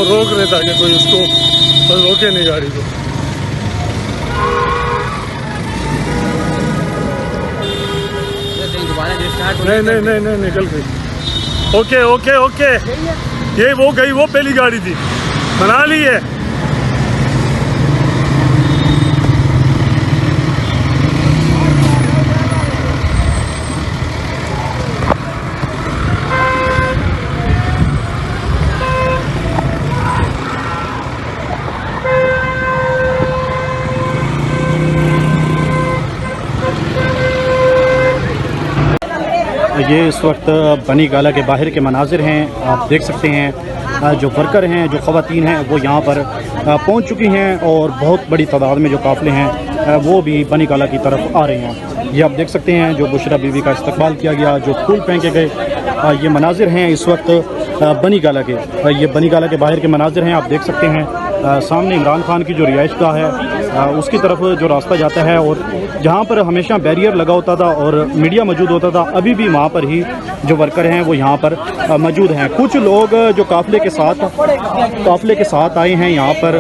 वो रोक रहे ताकि कोई उसको रोके नहीं गाड़ी को। नहीं नहीं नहीं नहीं निकल गई। ओके ओके ओके, ये वो गई, वो पहली गाड़ी थी, बना ली है। ये इस वक्त बनी गाला के बाहर के मनाजिर हैं। आप देख सकते हैं जो वर्कर हैं, जो ख़वातीन हैं, वो यहाँ पर पहुँच चुकी हैं और बहुत बड़ी तादाद में जो काफ़िले हैं वो भी बनी गाला की तरफ आ रहे हैं। ये आप देख सकते हैं जो बुशरा बीबी का इस्तकबाल किया गया, जो फूल फेंके गए, ये मनाजिर हैं इस वक्त बनी गाला के। ये बनी गाला के बाहर के मनाजिर हैं। आप देख सकते हैं सामने इमरान खान की जो रिहाइश गाह है उसकी तरफ जो रास्ता जाता है, और जहाँ पर हमेशा बैरियर लगा होता था और मीडिया मौजूद होता था, अभी भी वहाँ पर ही जो वर्कर हैं वो यहाँ पर मौजूद हैं। कुछ लोग जो काफ़िले के साथ आए हैं यहाँ पर,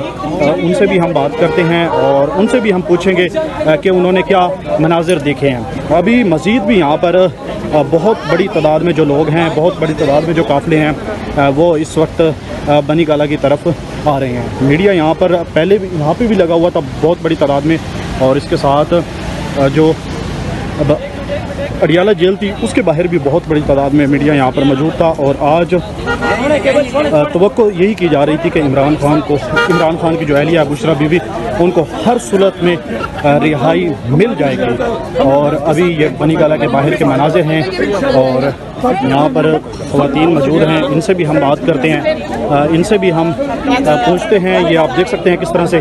उनसे भी हम बात करते हैं और उनसे भी हम पूछेंगे कि उन्होंने क्या मनाजिर देखे हैं। अभी मज़ीद भी यहाँ पर बहुत बड़ी तादाद में जो लोग हैं, बहुत बड़ी तादाद में जो काफ़िले हैं वो इस वक्त बनी गाला की तरफ आ रहे हैं। मीडिया यहाँ पर पहले भी यहाँ पे भी लगा हुआ था बहुत बड़ी तादाद में, और इसके साथ जो अब अडियाला जेल थी उसके बाहर भी बहुत बड़ी तादाद में मीडिया यहाँ पर मौजूद था। और आज तवक्को यही की जा रही थी कि इमरान खान की जो अहलिया बुशरा बीबी, उनको हर सूरत में रिहाई मिल जाएगी। और अभी ये बनी गाला के बाहर के मनाजिर हैं और यहाँ पर ख़वातीन मौजूद हैं, इनसे भी हम बात करते हैं, इनसे भी हम पूछते हैं। ये आप देख सकते हैं किस तरह से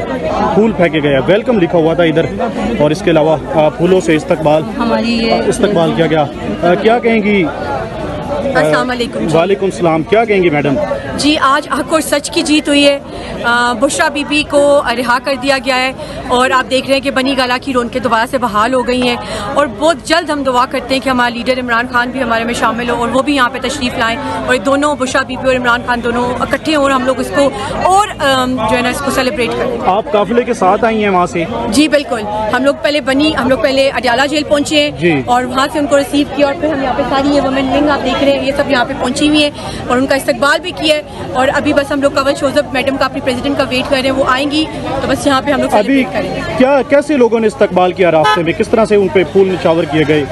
फूल फेंके गए, वेलकम लिखा हुआ था इधर, और इसके अलावा फूलों से इस्तकबाल किया गया। क्या कहेंगी? अस्सलाम वालेकुम। वालेकुम सलाम। क्या कहेंगी मैडम? जी, आज हक और सच की जीत हुई है। बुशरा बीबी को रिहा कर दिया गया है और आप देख रहे हैं कि बनी गाला की रौनकें दोबारा से बहाल हो गई हैं, और बहुत जल्द हम दुआ करते हैं कि हमारा लीडर इमरान खान भी हमारे में शामिल हो और वो भी यहाँ पे तशरीफ़ लाएं, और दोनों बुशरा बीबी और इमरान खान दोनों इकट्ठे हों और हम लोग इसको और जो है ना इसको सेलिब्रेट करें। आप काफिले के साथ आई हैं वहाँ से? जी बिल्कुल, हम लोग पहले अडियाला जेल पहुँचे हैं और वहाँ से उनको रिसीव किया, और फिर हम यहाँ पे सारी ये वुमेन विंग आप देख रहे हैं, ये सब यहाँ पे पहुँची हुई है और उनका इस्तकबाल भी किया है। और अभी बस हम लोग कवल शोजब मैडम का, अपनी प्रेसिडेंट का वेट कर रहे हैं, वो आएंगी तो बस यहाँ पे हम लोग अभी करेंगे। कैसे लोगों ने इस्तकबाल किया रास्ते में, किस तरह से उन पे फूल निछावर किए गए?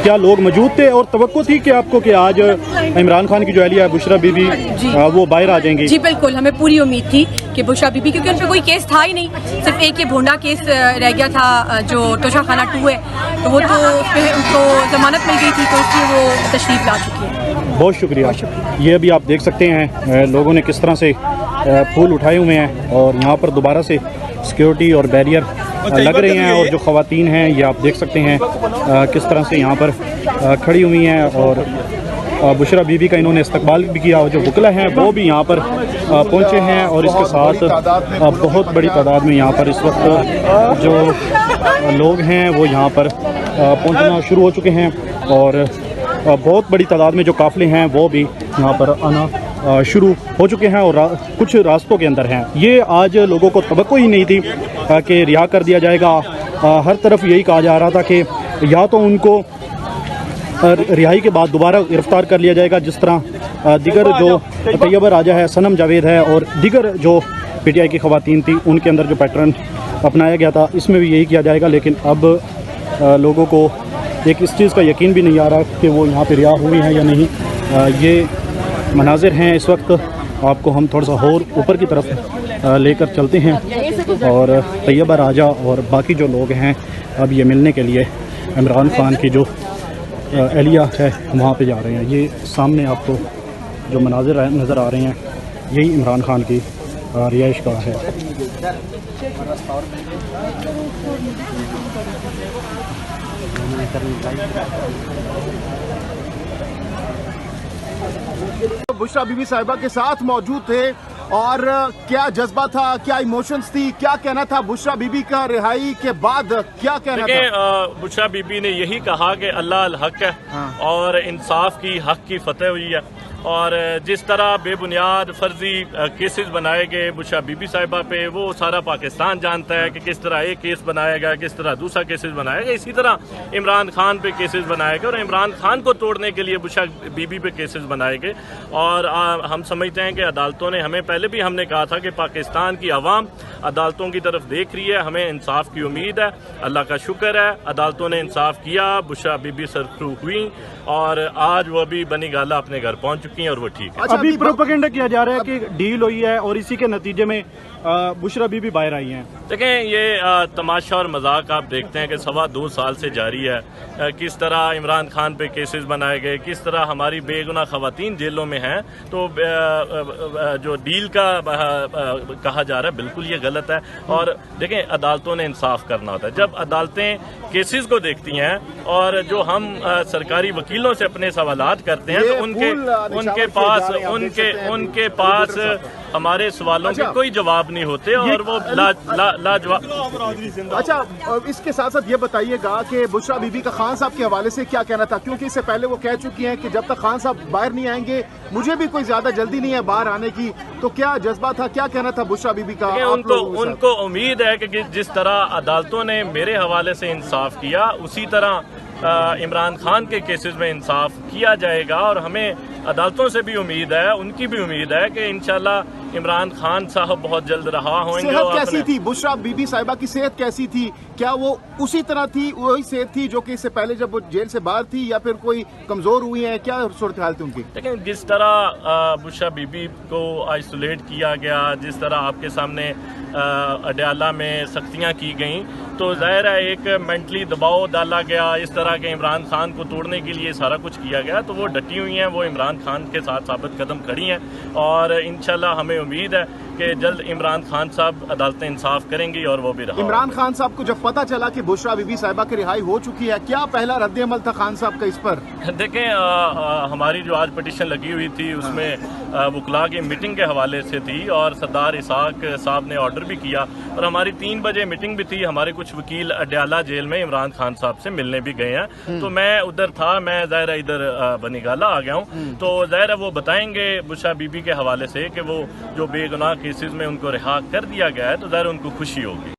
क्या लोग मौजूद थे और तवक्को थी कि आपको कि आज इमरान खान की जो अहलिया बुशरा बीबी वो बाहर आ जाएंगी? जी बिल्कुल, हमें पूरी उम्मीद थी कि बुशरा बीबी, क्योंकि उन पर कोई केस था ही नहीं, सिर्फ एक ये भोंडा केस रह गया था जो तोशा खाना 2 है, तो वो तो उनको जमानत मिल गई थी, तो उसलिए वो तशरीफ ला चुकी है। बहुत शुक्रिया। ये अभी आप देख सकते हैं लोगों ने किस तरह से फूल उठाए हुए हैं, और यहाँ पर दोबारा से सिक्योरिटी और बैरियर लग रहे हैं, और जो ख़वातीन हैं ये आप देख सकते हैं किस तरह से यहाँ पर खड़ी हुई हैं, और बुशरा बीबी का इन्होंने इस्तकबाल भी किया, और जो वकला हैं वो भी यहाँ पर पहुँचे हैं, और इसके साथ बहुत बड़ी तादाद में यहाँ पर इस वक्त जो लोग हैं वो यहाँ पर पहुँचना शुरू हो चुके हैं, और बहुत बड़ी तादाद में जो काफ़िले हैं वो भी यहाँ पर आना शुरू हो चुके हैं और कुछ रास्तों के अंदर हैं। ये आज लोगों को तवक्को ही नहीं थी कि रिहा कर दिया जाएगा। हर तरफ यही कहा जा रहा था कि या तो उनको रिहाई के बाद दोबारा गिरफ़्तार कर लिया जाएगा, जिस तरह दिगर जो तैयबा राजा है, सनम जावेद है, और दिगर जो PTI की ख़वातीन थी उनके अंदर जो पैटर्न अपनाया गया था, इसमें भी यही किया जाएगा। लेकिन अब लोगों को एक इस चीज़ का यकीन भी नहीं आ रहा कि वो यहाँ पे रिहा हुई हैं या नहीं। ये मनाजिर हैं इस वक्त। आपको हम थोड़ा सा और ऊपर की तरफ लेकर चलते हैं, और तैयबा राजा और बाकी जो लोग हैं अब ये मिलने के लिए इमरान खान की जो अहलिया है वहाँ पे जा रहे हैं। ये सामने आपको जो मनाजिर नज़र आ रहे हैं यही इमरान खान की रिहाइश गाह है। बुशरा बीबी साहिबा के साथ मौजूद थे, और क्या जज्बा था, क्या इमोशंस थी, क्या कहना था बुशरा बीबी का रिहाई के बाद, क्या कहना था? बुशरा बीबी ने यही कहा कि अल्लाह अल हक है और इंसाफ की हक की फतेह हुई है, और जिस तरह बेबुनियाद फर्जी केसेस बनाए गए बुशरा बीबी साहिबा पे, वो सारा पाकिस्तान जानता है कि किस तरह एक केस बनाया गया, किस तरह दूसरा केसेस बनाया गया। इसी तरह इमरान खान पे केसेस बनाए गए और इमरान खान को तोड़ने के लिए बुशरा बीबी पे केसेस बनाए गए। और हम समझते हैं कि अदालतों ने, हमें पहले भी हमने कहा था कि पाकिस्तान की आवाम अदालतों की तरफ देख रही है, हमें इंसाफ की उम्मीद है। अल्लाह का शुक्र है अदालतों ने इंसाफ किया, बुशरा बीबी सरखरू हुई और आज वो भी बनी गाला अपने घर पहुंच चुकी हैं और वो ठीक है। अच्छा, अभी प्रोपेगेंडा किया जा रहा है कि डील हुई है और इसी के नतीजे में बुशरा बीबी बाहर आई हैं। देखें, ये तमाशा और मजाक आप देखते हैं कि 2.25 साल से जारी है। किस तरह इमरान खान पे केसेस बनाए गए, किस तरह हमारी बेगुनाह खवातीन जेलों में हैं। तो जो डील का कहा जा रहा है बिल्कुल ये गलत है। और देखें, अदालतों ने इंसाफ करना होता है। जब अदालतें केसेस को देखती हैं और जो हम सरकारी वकीलों से अपने सवालात करते हैं तो उनके पास हमारे सवालों के कोई जवाब नहीं होते और वो लाजवाब। अच्छा, इसके साथ साथ ये बताइएगा कि बुशरा बीबी का खान साहब के हवाले से क्या कहना था, क्योंकि इससे पहले वो कह चुकी हैं कि जब तक खान साहब बाहर नहीं आएंगे मुझे भी कोई ज्यादा जल्दी नहीं है बाहर आने की। तो क्या जज्बा था, क्या कहना था बुशरा बीबी का? उनको उम्मीद है कि जिस तरह अदालतों ने मेरे हवाले से इंसाफ किया उसी तरह इमरान खान के केसेस में इंसाफ किया जाएगा। और हमें अदालतों से भी उम्मीद है, उनकी भी उम्मीद है कि इंशाल्लाह इमरान खान साहब बहुत जल्द रहा होंगे। सेहत कैसी थी बुशरा बीबी साहिबा की? सेहत कैसी थी? क्या वो उसी तरह थी, वही सेहत थी जो कि इससे पहले जब वो जेल से बाहर थी, या फिर कोई कमजोर हुई है? क्या सूरत हाल थी उनकी? लेकिन जिस तरह बुशरा बीबी को आइसोलेट किया गया, जिस तरह आपके सामने अडयाला में सख्तियां की गई, तो जाहिर है एक मेंटली दबाव डाला गया। इस तरह के इमरान खान को तोड़ने के लिए सारा कुछ किया गया। तो वो डटी हुई हैं, वो इमरान खान के साथ साबित कदम खड़ी हैं और इंशाल्लाह हमें उम्मीद है कि जल्द इमरान खान साहब अदालतें इंसाफ करेंगी और वो भी रहा। इमरान खान साहब को जब पता चला कि बुशरा बीबी साहिबा की रिहाई हो चुकी है, क्या पहला रद्द अमल था खान साहब का इस पर? देखें, हमारी जो आज पिटीशन लगी हुई थी उसमें वकला की मीटिंग के हवाले से थी और सरदार इसाक साहब ने ऑर्डर भी किया और हमारी 3 बजे मीटिंग भी थी। हमारे कुछ वकील अडयाला जेल में इमरान खान साहब से मिलने भी गए हैं। तो मैं उधर था, मैं ज़ाहिर इधर बनी गाला आ गया हूँ। तो ज़ाहिर वो बताएंगे बुशरा बीबी के हवाले से कि वो जो बेगुनाह केसेस में उनको रिहा कर दिया गया है, तो ज़ाहिर उनको खुशी होगी।